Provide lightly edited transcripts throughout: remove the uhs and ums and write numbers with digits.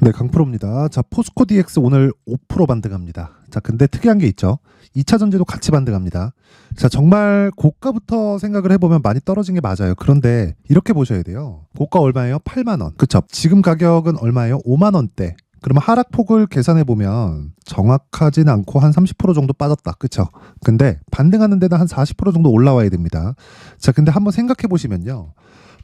네, 강프로입니다. 자, 포스코 DX 오늘 5% 반등합니다. 자, 근데 특이한 게 있죠. 2차 전지도 같이 반등합니다. 자, 정말 고가부터 생각을 해보면 많이 떨어진 게 맞아요. 그런데 이렇게 보셔야 돼요. 고가 얼마예요? 8만 원. 그쵸? 지금 가격은 얼마예요? 5만 원대. 그러면 하락폭을 계산해 보면 정확하진 않고 한 30% 정도 빠졌다. 그쵸? 근데 반등하는 데는 한 40% 정도 올라와야 됩니다. 자, 근데 한번 생각해 보시면요.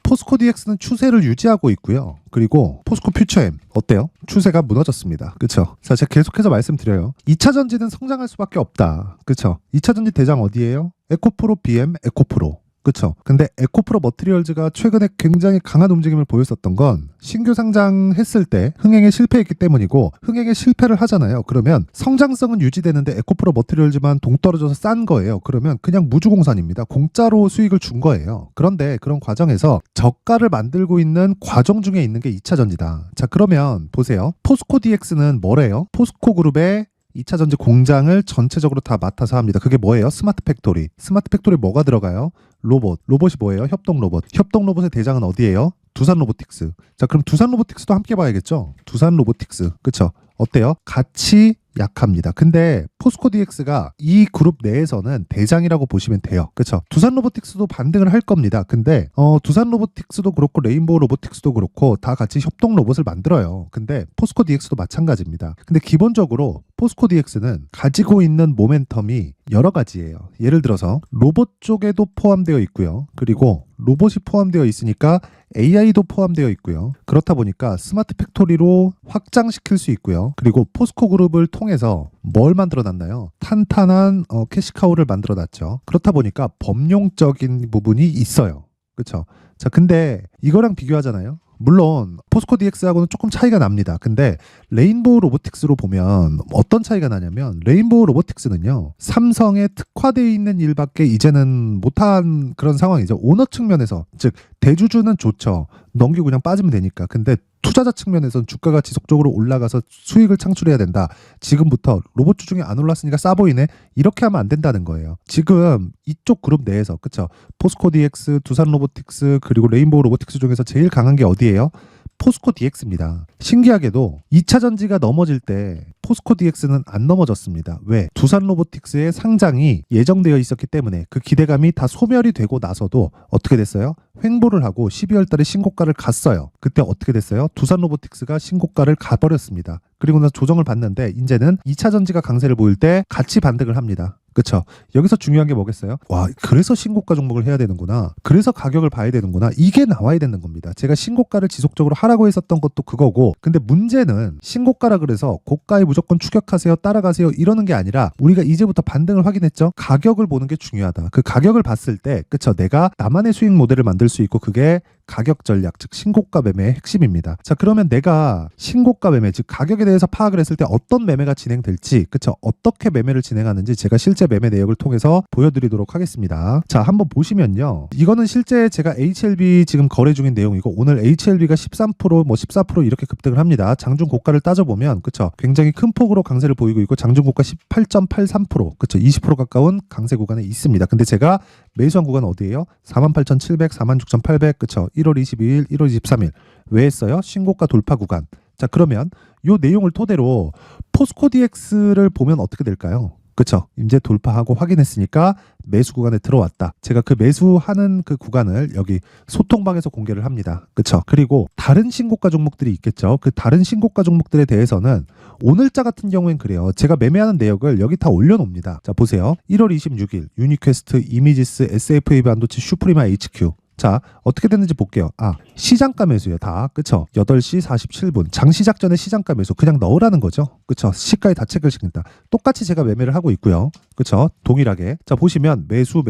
포스코 DX는 추세를 유지하고 있고요. 그리고 포스코 퓨처엠 어때요? 추세가 무너졌습니다. 그쵸? 자, 제가 계속해서 말씀드려요. 2차 전지는 성장할 수밖에 없다. 그쵸? 2차 전지 대장 어디예요? 에코프로 BM 에코프로. 그쵸? 근데 에코프로 머티리얼즈가 최근에 굉장히 강한 움직임을 보였었던 건 신규 상장했을 때 흥행에 실패했기 때문이고, 흥행에 실패를 하잖아요. 그러면 성장성은 유지되는데 에코프로 머티리얼즈만 동떨어져서 싼 거예요. 그러면 그냥 무주공산입니다. 공짜로 수익을 준 거예요. 그런데 그런 과정에서 저가를 만들고 있는 과정 중에 있는 게 2차 전지다. 자, 그러면 보세요. 포스코 DX는 뭐래요? 포스코 그룹의 2차 전지 공장을 전체적으로 다 맡아서 합니다. 그게 뭐예요? 스마트 팩토리. 스마트 팩토리 뭐가 들어가요? 로봇. 로봇이 뭐예요? 협동 로봇. 협동 로봇의 대장은 어디예요? 두산 로보틱스. 자, 그럼 두산 로보틱스도 함께 봐야겠죠? 두산 로보틱스. 그쵸? 어때요? 같이 약합니다. 근데 포스코 DX가 이 그룹 내에서는 대장이라고 보시면 돼요. 그쵸? 두산 로보틱스도 반등을 할 겁니다. 근데 두산 로보틱스도 그렇고 레인보우 로보틱스도 그렇고 다 같이 협동 로봇을 만들어요. 근데 포스코 DX도 마찬가지입니다. 근데 기본적으로 포스코 DX는 가지고 있는 모멘텀이 여러 가지예요. 예를 들어서 로봇 쪽에도 포함되어 있고요. 그리고 로봇이 포함되어 있으니까 AI도 포함되어 있고요. 그렇다 보니까 스마트 팩토리로 확장시킬 수 있고요. 그리고 포스코 그룹을 통해서 뭘 만들어놨나요? 탄탄한 캐시카우를 만들어놨죠. 그렇다 보니까 범용적인 부분이 있어요. 그렇죠? 자, 근데 이거랑 비교하잖아요. 물론 포스코 DX하고는 조금 차이가 납니다. 근데 레인보우 로보틱스로 보면 어떤 차이가 나냐면, 레인보우 로보틱스는요, 삼성에 특화되어 있는 일밖에 이제는 못한 그런 상황이죠. 오너 측면에서, 즉 대주주는 좋죠. 넘기고 그냥 빠지면 되니까. 근데 투자자 측면에서는 주가가 지속적으로 올라가서 수익을 창출해야 된다. 지금부터 로봇주 중에 안 올랐으니까 싸 보이네. 이렇게 하면 안 된다는 거예요. 지금 이쪽 그룹 내에서, 그쵸? 포스코 DX, 두산 로보틱스, 그리고 레인보우 로보틱스 중에서 제일 강한 게 어디예요? 포스코 DX입니다. 신기하게도 2차 전지가 넘어질 때 포스코 DX는 안 넘어졌습니다. 왜? 두산 로보틱스의 상장이 예정되어 있었기 때문에 그 기대감이 다 소멸이 되고 나서도 어떻게 됐어요? 횡보를 하고 12월 달에 신고가를 갔어요. 그때 어떻게 됐어요? 두산 로보틱스가 신고가를 가버렸습니다. 그리고 나서 조정을 받는데 이제는 2차 전지가 강세를 보일 때 같이 반등을 합니다. 그쵸? 여기서 중요한 게 뭐겠어요? 와, 그래서 신고가 종목을 해야 되는구나. 그래서 가격을 봐야 되는구나. 이게 나와야 되는 겁니다. 제가 신고가를 지속적으로 하라고 했었던 것도 그거고, 근데 문제는 신고가라 그래서 고가에 무조건 추격하세요, 따라가세요 이러는 게 아니라, 우리가 이제부터 반등을 확인했죠? 가격을 보는 게 중요하다. 그 가격을 봤을 때, 그쵸? 내가 나만의 수익 모델을 만들 수 있고, 그게 가격 전략, 즉 신고가 매매의 핵심입니다. 자, 그러면 내가 신고가 매매, 즉 가격에 대해서 파악을 했을 때 어떤 매매가 진행될지, 그쵸? 어떻게 매매를 진행하는지 제가 실제 매매 내역을 통해서 보여드리도록 하겠습니다. 자, 한번 보시면요. 이거는 실제 제가 HLB 지금 거래 중인 내용이고, 오늘 HLB가 13%, 뭐 14% 이렇게 급등을 합니다. 장중 고가를 따져보면, 그쵸? 굉장히 큰 폭으로 강세를 보이고 있고, 장중 고가 18.83%, 그쵸? 20% 가까운 강세 구간에 있습니다. 근데 제가 매수한 구간 어디예요? 48,700, 46,800, 그쵸? 1월 22일, 1월 23일. 왜 했어요? 신고가 돌파 구간. 자, 그러면 요 내용을 토대로 포스코 DX를 보면 어떻게 될까요? 그쵸? 이제 돌파하고 확인했으니까 매수 구간에 들어왔다. 제가 그 매수하는 그 구간을 여기 소통방에서 공개를 합니다. 그쵸? 그리고 다른 신고가 종목들이 있겠죠? 그 다른 신고가 종목들에 대해서는 오늘자 같은 경우엔 그래요. 제가 매매하는 내역을 여기 다 올려놓습니다. 자, 보세요. 1월 26일 유니퀘스트, 이미지스, SFA 반도체, 슈프리마 HQ. 자, 어떻게 됐는지 볼게요. 시장가 매수예요. 다. 그쵸? 8시 47분. 장 시작 전에 시장가 매수. 그냥 넣으라는 거죠. 그쵸? 시가에 다 체크를 시킨다. 똑같이 제가 매매를 하고 있고요. 그쵸? 동일하게. 자, 보시면 매수,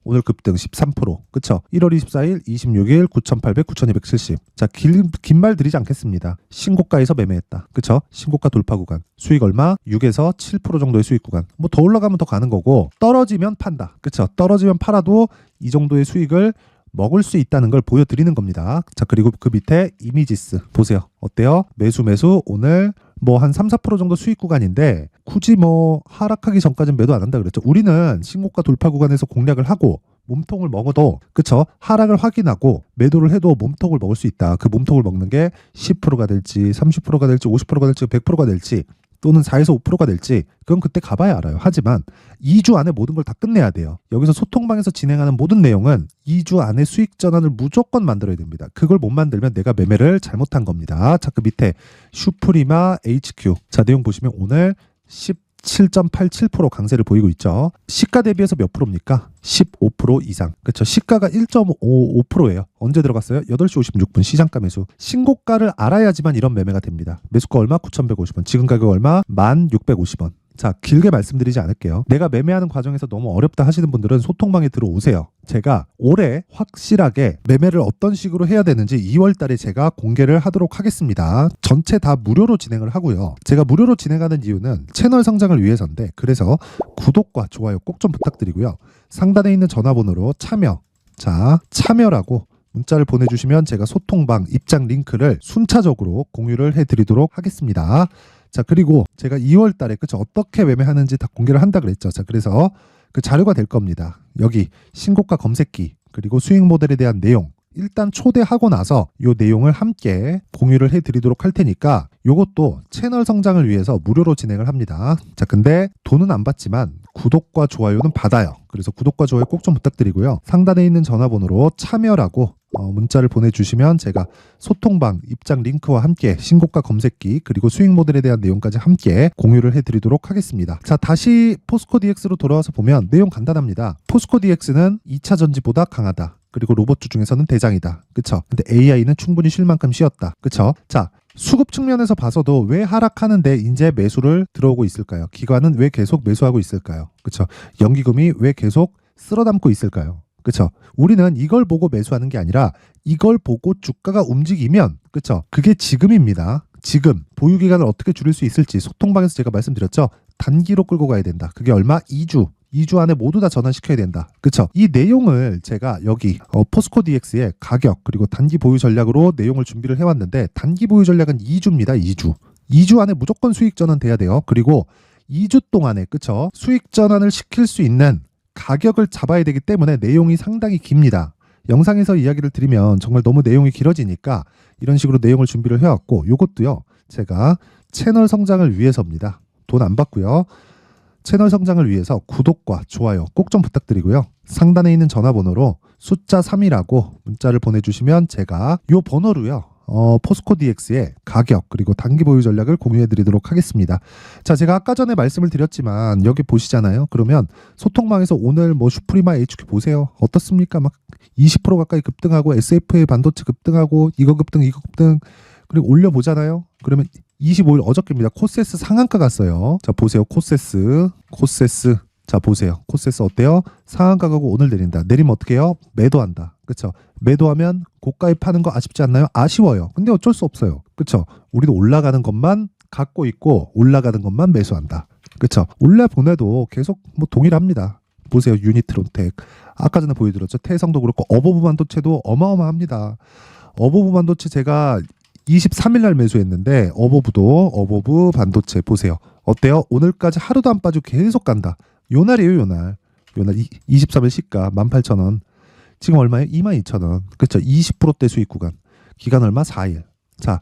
오늘 급등 13%. 그쵸? 1월 24일, 26일, 9,800, 9,270. 자, 긴 말 드리지 않겠습니다. 신고가에서 매매했다. 그쵸? 신고가 돌파 구간. 수익 얼마? 6에서 7% 정도의 수익 구간. 뭐 더 올라가면 더 가는 거고, 떨어지면 판다. 그쵸? 떨어지면 팔아도 이 정도의 수익을 먹을 수 있다는 걸 보여드리는 겁니다. 자, 그리고 그 밑에 이미지스 보세요. 어때요? 매수 오늘 뭐 한 3, 4% 정도 수익 구간인데, 굳이 뭐 하락하기 전까지는 매도 안 한다 그랬죠. 우리는 신고가 돌파 구간에서 공략을 하고 몸통을 먹어도 그쵸? 하락을 확인하고 매도를 해도 몸통을 먹을 수 있다. 그 몸통을 먹는 게 10%가 될지 30%가 될지 50%가 될지 100%가 될지 또는 4에서 5%가 될지 그건 그때 가봐야 알아요. 하지만 2주 안에 모든 걸 다 끝내야 돼요. 여기서 소통방에서 진행하는 모든 내용은 2주 안에 수익 전환을 무조건 만들어야 됩니다. 그걸 못 만들면 내가 매매를 잘못한 겁니다. 자, 그 밑에 슈프리마 HQ. 자, 내용 보시면 오늘 17.87% 강세를 보이고 있죠. 시가 대비해서 몇 프로입니까? 15% 이상. 그렇죠. 시가가 1.55%예요. 언제 들어갔어요? 8시 56분 시장가 매수. 신고가를 알아야지만 이런 매매가 됩니다. 매수가 얼마? 9,150원. 지금 가격 얼마? 1,650원. 자, 길게 말씀드리지 않을게요. 내가 매매하는 과정에서 너무 어렵다 하시는 분들은 소통방에 들어오세요. 제가 올해 확실하게 매매를 어떤 식으로 해야 되는지 2월 달에 제가 공개를 하도록 하겠습니다. 전체 다 무료로 진행을 하고요. 제가 무료로 진행하는 이유는 채널 성장을 위해서인데 그래서 구독과 좋아요 꼭 좀 부탁드리고요. 상단에 있는 전화번호로 참여. 자, 참여라고 문자를 보내주시면 제가 소통방 입장 링크를 순차적으로 공유를 해드리도록 하겠습니다. 자, 그리고 제가 2월 달에 그쵸 어떻게 매매하는지 다 공개를 한다 그랬죠. 자, 그래서 그 자료가 될 겁니다. 여기 신고가 검색기 그리고 수익 모델에 대한 내용 일단 초대하고 나서 이 내용을 함께 공유를 해드리도록 할 테니까 요것도 채널 성장을 위해서 무료로 진행을 합니다. 자, 근데 돈은 안 받지만 구독과 좋아요는 받아요. 그래서 구독과 좋아요 꼭 좀 부탁드리고요. 상단에 있는 전화번호로 참여라고 문자를 보내주시면 제가 소통방 입장 링크와 함께 신고가 검색기 그리고 수익 모델에 대한 내용까지 함께 공유를 해드리도록 하겠습니다. 자, 다시 포스코 DX로 돌아와서 보면 내용 간단합니다. 포스코 DX는 2차 전지보다 강하다. 그리고 로봇주 중에서는 대장이다. 그쵸? 근데 AI는 충분히 쉴 만큼 쉬었다. 그쵸? 자, 수급 측면에서 봐서도 왜 하락하는데 이제 매수를 들어오고 있을까요? 기관은 왜 계속 매수하고 있을까요? 그쵸? 연기금이 왜 계속 쓸어담고 있을까요? 그쵸? 우리는 이걸 보고 매수하는 게 아니라 이걸 보고 주가가 움직이면 그쵸? 그게 지금입니다. 지금 보유기간을 어떻게 줄일 수 있을지 소통방에서 제가 말씀드렸죠? 단기로 끌고 가야 된다. 그게 얼마? 2주 안에 모두 다 전환시켜야 된다. 그쵸? 이 내용을 제가 여기 포스코 DX의 가격 그리고 단기 보유 전략으로 내용을 준비를 해왔는데 단기 보유 전략은 2주입니다. 2주 안에 무조건 수익 전환 돼야 돼요. 그리고 2주 동안에 그쵸? 수익 전환을 시킬 수 있는 가격을 잡아야 되기 때문에 내용이 상당히 깁니다. 영상에서 이야기를 드리면 정말 너무 내용이 길어지니까 이런 식으로 내용을 준비를 해왔고 요것도요. 제가 채널 성장을 위해서입니다. 돈 안 받고요. 채널 성장을 위해서 구독과 좋아요 꼭 좀 부탁드리고요. 상단에 있는 전화번호로 숫자 3이라고 문자를 보내주시면 제가 요 번호로요. 포스코 DX의 가격 그리고 단기 보유 전략을 공유해 드리도록 하겠습니다. 자, 제가 아까 전에 말씀을 드렸지만 여기 보시잖아요. 그러면 소통방에서 오늘 뭐 슈프리마 HQ 보세요. 어떻습니까? 막 20% 가까이 급등하고 SFA 반도체 급등하고 이거 급등 그리고 올려보잖아요. 그러면 25일 어저께입니다. 코세스 상한가 갔어요. 자, 보세요. 코세스. 자, 보세요. 코세스 어때요? 상한가 가고 오늘 내린다. 내리면 어떻게 해요? 매도한다. 그쵸? 매도하면 고가에 파는 거 아쉽지 않나요? 아쉬워요. 근데 어쩔 수 없어요. 그쵸? 우리도 올라가는 것만 갖고 있고 올라가는 것만 매수한다. 그쵸? 올라보내도 계속 뭐 동일합니다. 보세요. 유니트론텍. 아까 전에 보여드렸죠. 태성도 그렇고 어버브 반도체도 어마어마합니다. 어버브 반도체 제가 23일 날 매수했는데 어버브 반도체 보세요. 어때요? 오늘까지 하루도 안 빠지고 계속 간다. 요 날이에요. 요 날 23일 시가 18,000원. 지금 얼마예요? 22,000원. 그렇죠. 20%대 수익 구간. 기간 얼마? 4일. 자,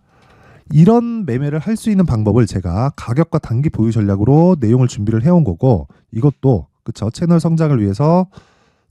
이런 매매를 할 수 있는 방법을 제가 가격과 단기 보유 전략으로 내용을 준비를 해온 거고 이것도 그렇죠. 채널 성장을 위해서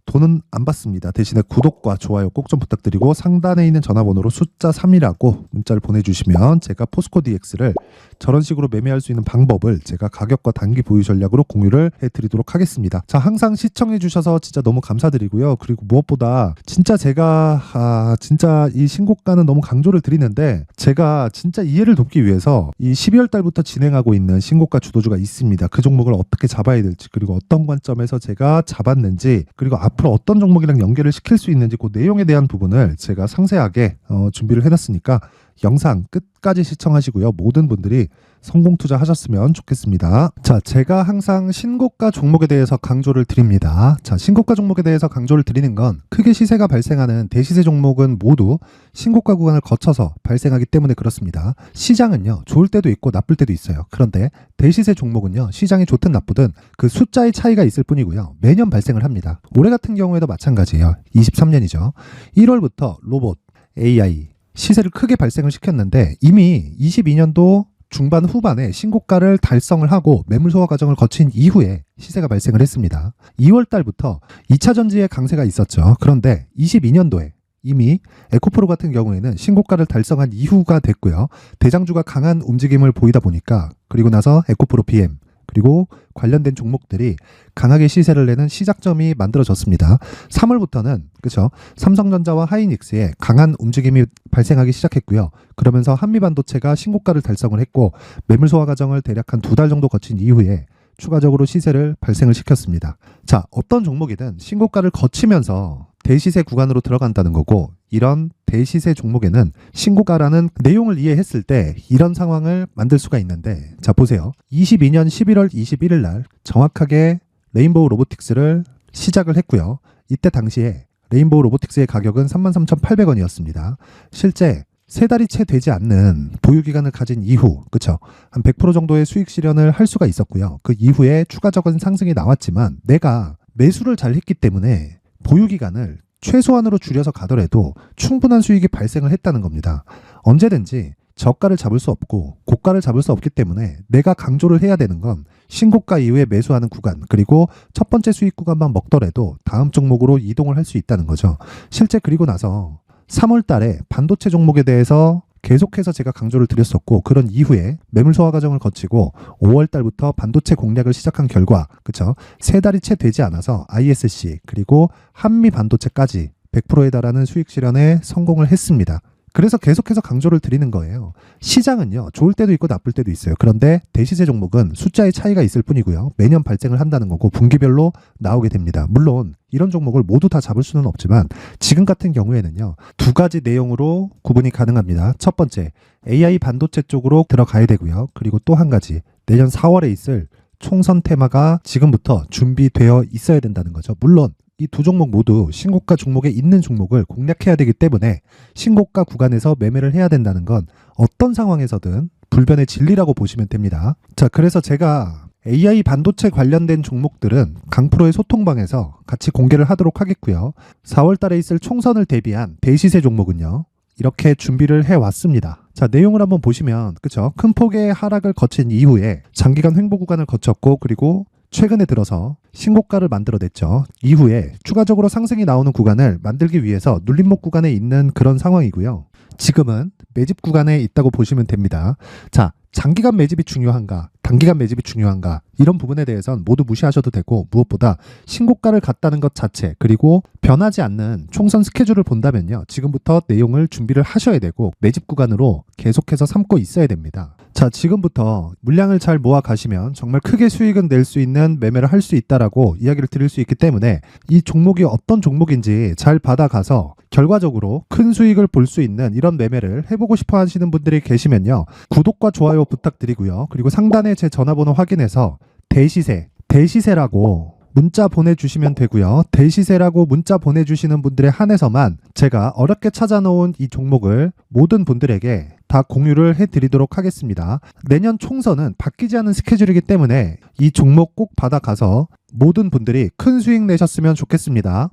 돈은 안 받습니다. 대신에 구독과 좋아요 꼭 좀 부탁드리고 상단에 있는 전화번호로 숫자 3이라고 문자를 보내주시면 제가 포스코 DX를 저런 식으로 매매할 수 있는 방법을 제가 가격과 단기 보유 전략으로 공유를 해드리도록 하겠습니다. 자, 항상 시청해 주셔서 진짜 너무 감사드리고요. 그리고 무엇보다 진짜 제가 진짜 이 신고가는 너무 강조를 드리는데 제가 진짜 이해를 돕기 위해서 이 12월 달부터 진행하고 있는 신고가 주도주가 있습니다. 그 종목을 어떻게 잡아야 될지 그리고 어떤 관점에서 제가 잡았는지 그리고 앞으로 어떤 종목이랑 연결을 시킬 수 있는지 그 내용에 대한 부분을 제가 상세하게 준비를 해놨으니까 영상 끝까지 시청하시고요. 모든 분들이 성공 투자하셨으면 좋겠습니다. 자, 제가 항상 신고가 종목에 대해서 강조를 드립니다. 자, 신고가 종목에 대해서 강조를 드리는 건 크게 시세가 발생하는 대시세 종목은 모두 신고가 구간을 거쳐서 발생하기 때문에 그렇습니다. 시장은요, 좋을 때도 있고 나쁠 때도 있어요. 그런데 대시세 종목은요, 시장이 좋든 나쁘든 그 숫자의 차이가 있을 뿐이고요. 매년 발생을 합니다. 올해 같은 경우에도 마찬가지예요. 23년이죠. 1월부터 로봇, AI, 시세를 크게 발생을 시켰는데 이미 22년도 중반 후반에 신고가를 달성을 하고 매물 소화 과정을 거친 이후에 시세가 발생을 했습니다. 2월 달부터 2차 전지의 강세가 있었죠. 그런데 22년도에 이미 에코프로 같은 경우에는 신고가를 달성한 이후가 됐고요. 대장주가 강한 움직임을 보이다 보니까 그리고 나서 에코프로 BM 그리고 관련된 종목들이 강하게 시세를 내는 시작점이 만들어졌습니다. 3월부터는 그렇죠. 삼성전자와 하이닉스의 강한 움직임이 발생하기 시작했고요. 그러면서 한미반도체가 신고가를 달성을 했고 매물 소화 과정을 대략 한 2달 정도 거친 이후에 추가적으로 시세를 발생을 시켰습니다. 자, 어떤 종목이든 신고가를 거치면서 대시세 구간으로 들어간다는 거고 이런 대시세 종목에는 신고가라는 내용을 이해했을 때 이런 상황을 만들 수가 있는데 자, 보세요. 22년 11월 21일 날 정확하게 레인보우 로보틱스를 시작을 했고요. 이때 당시에 레인보우 로보틱스의 가격은 33,800원이었습니다. 실제 세 달이 채 되지 않는 보유기간을 가진 이후, 그쵸? 한 100% 정도의 수익 실현을 할 수가 있었고요. 그 이후에 추가적인 상승이 나왔지만 내가 매수를 잘 했기 때문에 보유기간을 최소한으로 줄여서 가더라도 충분한 수익이 발생을 했다는 겁니다. 언제든지 저가를 잡을 수 없고 고가를 잡을 수 없기 때문에 내가 강조를 해야 되는 건 신고가 이후에 매수하는 구간 그리고 첫 번째 수익 구간만 먹더라도 다음 종목으로 이동을 할 수 있다는 거죠. 실제 그리고 나서 3월 달에 반도체 종목에 대해서 계속해서 제가 강조를 드렸었고 그런 이후에 매물 소화 과정을 거치고 5월 달부터 반도체 공략을 시작한 결과 그쵸? 세 달이 채 되지 않아서 ISC 그리고 한미 반도체까지 100%에 달하는 수익 실현에 성공을 했습니다. 그래서 계속해서 강조를 드리는 거예요. 시장은요, 좋을 때도 있고 나쁠 때도 있어요. 그런데 대시세 종목은 숫자의 차이가 있을 뿐이고요. 매년 발생을 한다는 거고 분기별로 나오게 됩니다. 물론 이런 종목을 모두 다 잡을 수는 없지만 지금 같은 경우에는요, 두 가지 내용으로 구분이 가능합니다. 첫 번째, AI 반도체 쪽으로 들어가야 되고요. 그리고 또 한 가지, 내년 4월에 있을 총선 테마가 지금부터 준비되어 있어야 된다는 거죠. 물론 이 두 종목 모두 신고가 종목에 있는 종목을 공략해야 되기 때문에 신고가 구간에서 매매를 해야 된다는 건 어떤 상황에서든 불변의 진리라고 보시면 됩니다. 자, 그래서 제가 AI 반도체 관련된 종목들은 강프로의 소통방에서 같이 공개를 하도록 하겠고요. 4월 달에 있을 총선을 대비한 대시세 종목은요, 이렇게 준비를 해왔습니다. 자, 내용을 한번 보시면 그쵸? 큰 폭의 하락을 거친 이후에 장기간 횡보 구간을 거쳤고 그리고 최근에 들어서 신고가를 만들어냈죠. 이후에 추가적으로 상승이 나오는 구간을 만들기 위해서 눌림목 구간에 있는 그런 상황이고요. 지금은 매집 구간에 있다고 보시면 됩니다. 자, 장기간 매집이 중요한가, 단기간 매집이 중요한가 이런 부분에 대해서는 모두 무시하셔도 되고 무엇보다 신고가를 갔다는 것 자체 그리고 변하지 않는 총선 스케줄을 본다면요. 지금부터 내용을 준비를 하셔야 되고 매집 구간으로 계속해서 삼고 있어야 됩니다. 자, 지금부터 물량을 잘 모아 가시면 정말 크게 수익은 낼 수 있는 매매를 할 수 있다라고 이야기를 드릴 수 있기 때문에 이 종목이 어떤 종목인지 잘 받아가서 결과적으로 큰 수익을 볼 수 있는 이런 매매를 해보고 싶어 하시는 분들이 계시면요. 구독과 좋아요 부탁드리고요. 그리고 상단에 제 전화번호 확인해서 대시세라고 문자 보내주시면 되고요. 대시세라고 문자 보내주시는 분들에 한해서만 제가 어렵게 찾아놓은 이 종목을 모든 분들에게 다 공유를 해드리도록 하겠습니다. 내년 총선은 바뀌지 않은 스케줄이기 때문에 이 종목 꼭 받아가서 모든 분들이 큰 수익 내셨으면 좋겠습니다.